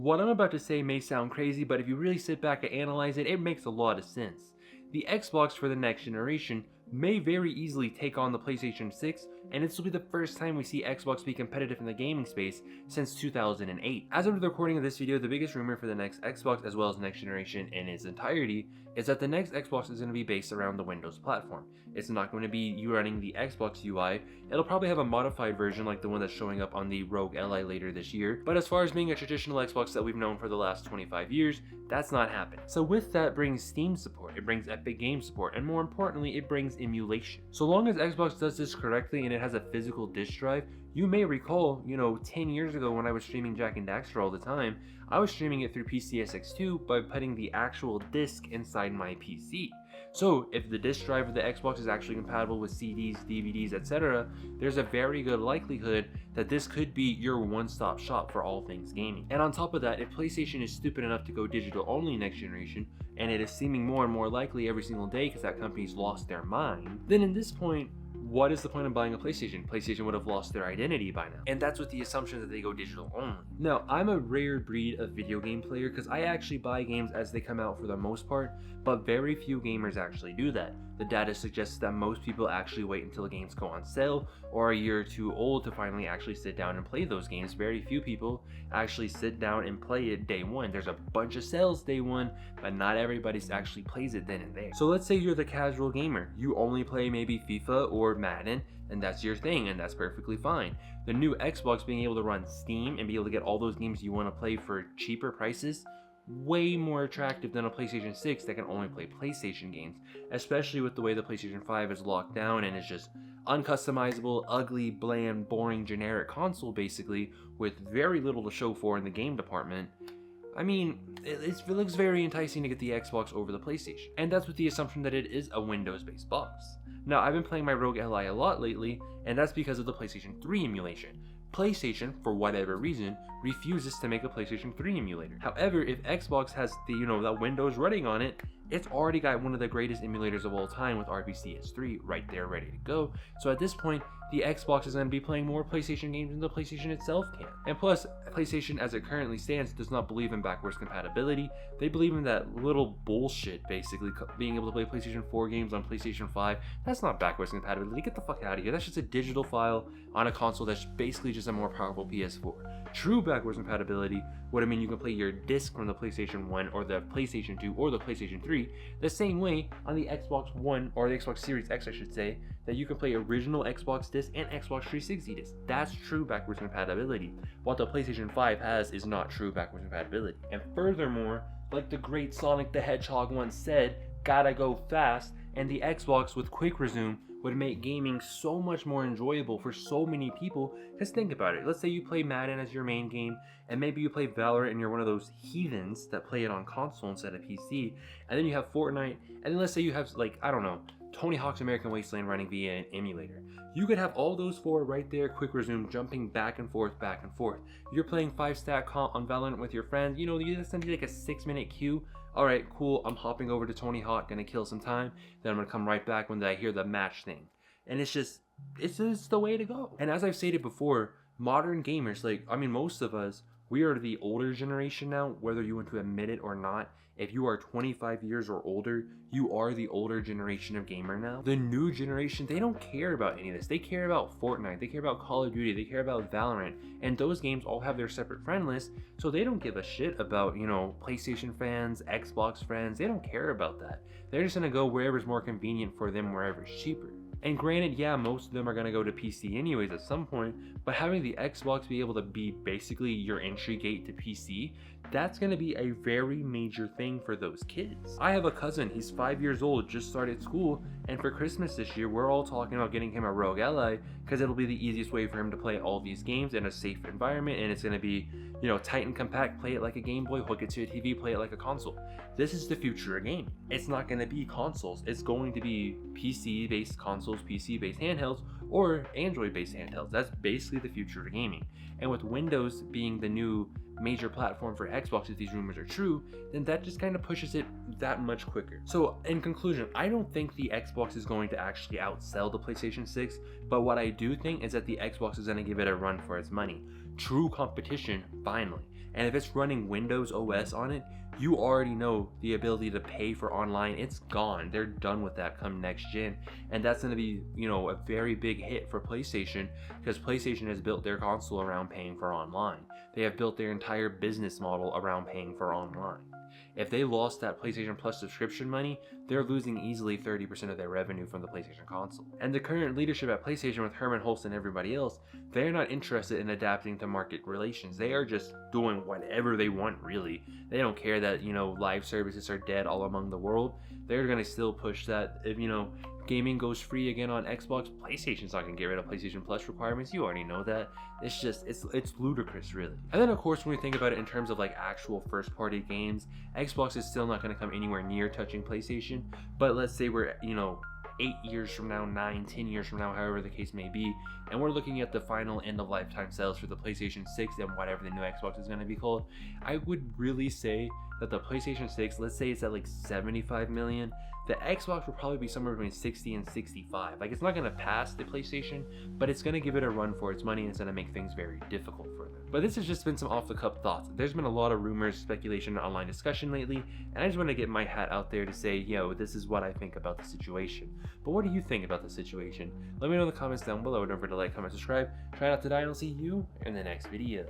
What I'm about to say may sound crazy, but if you really sit back and analyze it, it makes a lot of sense. The Xbox for the next generation may very easily take on the PlayStation 6, and this will be the first time we see Xbox be competitive in the gaming space since 2008. As of the recording of this video, the biggest rumor for the next Xbox as well as next generation in its entirety is that the next Xbox is going to be based around the Windows platform. It's not going to be you running the Xbox UI, it'll probably have a modified version like the one that's showing up on the Rogue Li later this year, but as far as being a traditional Xbox that we've known for the last 25 years, that's not happening. So with that brings Steam support, it brings Epic Games support, and more importantly, it brings emulation. So long as Xbox does this correctly and it has a physical disk drive, you may recall, 10 years ago when I was streaming Jak and Daxter all the time, I was streaming it through PCSX2 by putting the actual disc inside my PC. So if the disk drive of the Xbox is actually compatible with CDs, DVDs, etc., there's a very good likelihood that this could be your one-stop shop for all things gaming. And on top of that, if PlayStation is stupid enough to go digital only next generation, and it is seeming more and more likely every single day because that company's lost their mind, then at this point, what is the point of buying a PlayStation? PlayStation would have lost their identity by now. And that's with the assumption that they go digital only. Now, I'm a rare breed of video game player because I actually buy games as they come out for the most part, but very few gamers actually do that. The data suggests that most people actually wait until games go on sale or a year or two old to finally actually sit down and play those games. Very few people actually sit down and play it day one. There's a bunch of sales day one, but not everybody actually plays it then and there. So let's say you're the casual gamer. You only play maybe FIFA or Madden, and that's your thing, and that's perfectly fine. The new Xbox being able to run Steam and be able to get all those games you want to play for cheaper prices, way more attractive than a PlayStation 6 that can only play PlayStation games, especially with the way the PlayStation 5 is locked down and is just uncustomizable, ugly, bland, boring, generic console basically with very little to show for in the game department. I mean, it looks very enticing to get the Xbox over the PlayStation, and that's with the assumption that it is a Windows-based box. Now, I've been playing my Rogue Li a lot lately, and that's because of the PlayStation 3 emulation. PlayStation, for whatever reason, refuses to make a PlayStation 3 emulator. However, if Xbox has the, that Windows running on it, it's already got one of the greatest emulators of all time with RBCS3 right there ready to go. So at this point, the Xbox is going to be playing more PlayStation games than the PlayStation itself can. And plus, PlayStation as it currently stands does not believe in backwards compatibility. They believe in that little bullshit, basically, being able to play PlayStation 4 games on PlayStation 5. That's not backwards compatibility. Get the fuck out of here. That's just a digital file on a console that's basically just a more powerful PS4. True backwards compatibility would mean you can play your disc from the PlayStation 1 or the PlayStation 2 or the PlayStation 3 the same way on the Xbox One or the Xbox Series X, I should say, that you can play original Xbox disc and Xbox 360 disc. That's true backwards compatibility. What the PlayStation 5 has is not true backwards compatibility. And furthermore, like the great Sonic the Hedgehog once said, gotta go fast, and the Xbox with quick resume would make gaming so much more enjoyable for so many people. Just think about it. Let's say you play Madden as your main game, and maybe you play Valorant and you're one of those heathens that play it on console instead of PC, and then you have Fortnite, and then let's say you have, like, I don't know, Tony Hawk's American Wasteland running via an emulator. You could have all those four right there, quick resume, jumping back and forth. You're playing 5-stack comp on Valorant with your friends, you just need like a 6-minute queue. Alright, cool, I'm hopping over to Tony Hawk, gonna kill some time, then I'm gonna come right back when I hear the match thing. And it's just the way to go. And as I've stated before, modern gamers, most of us, we are the older generation now, whether you want to admit it or not. If you are 25 years or older, you are the older generation of gamer now. The new generation, they don't care about any of this. They care about Fortnite, they care about Call of Duty, they care about Valorant, and those games all have their separate friend lists, so they don't give a shit about, PlayStation fans, Xbox friends. They don't care about that. They're just gonna go wherever's more convenient for them, wherever's cheaper. And granted, yeah, most of them are going to go to PC anyways at some point, but having the Xbox be able to be basically your entry gate to PC, that's going to be a very major thing for those kids. I have a cousin, he's 5 years old, just started school, and for Christmas this year, we're all talking about getting him a Rogue Li, because it'll be the easiest way for him to play all these games in a safe environment, and it's going to be, tight and compact, play it like a Game Boy, hook it to a TV, play it like a console. This is the future of gaming. It's not going to be consoles, it's going to be PC-based consoles, PC-based handhelds, or Android-based handhelds. That's basically the future of gaming. And with Windows being the new major platform for Xbox, if these rumors are true, then that just kind of pushes it that much quicker. So in conclusion, I don't think the Xbox is going to actually outsell the PlayStation 6, but what I do think is that the Xbox is going to give it a run for its money. True competition, finally. And if it's running Windows OS on it, you already know the ability to pay for online, it's gone. They're done with that come next gen. And that's going to be, a very big hit for PlayStation, because PlayStation has built their console around paying for online. They have built their entire business model around paying for online. If they lost that PlayStation Plus subscription money, they're losing easily 30% of their revenue from the PlayStation console. And the current leadership at PlayStation, with Herman Hulst and everybody else, they're not interested in adapting to market relations. They are just doing whatever they want, really. They don't care that, live services are dead all among the world. They're going to still push that. If, gaming goes free again on Xbox, PlayStation's not going to get rid of PlayStation Plus requirements. You already know that. It's ludicrous, really. And then, of course, when we think about it in terms of like actual first party games, Xbox is still not going to come anywhere near touching PlayStation. But let's say we're, 8 years from now, 9, 10 years from now, however the case may be, and we're looking at the final end of lifetime sales for the PlayStation 6 and whatever the new Xbox is going to be called, I would really say that the PlayStation 6, let's say it's at like 75 million, the Xbox will probably be somewhere between 60 and 65. Like, it's not going to pass the PlayStation, but it's going to give it a run for its money, and it's going to make things very difficult for them. But this has just been some off-the-cuff thoughts. There's been a lot of rumors, speculation, and online discussion lately, and I just want to get my hat out there to say, this is what I think about the situation. But what do you think about the situation? Let me know in the comments down below. Don't forget to like, comment, subscribe, try not to die, and I'll see you in the next video.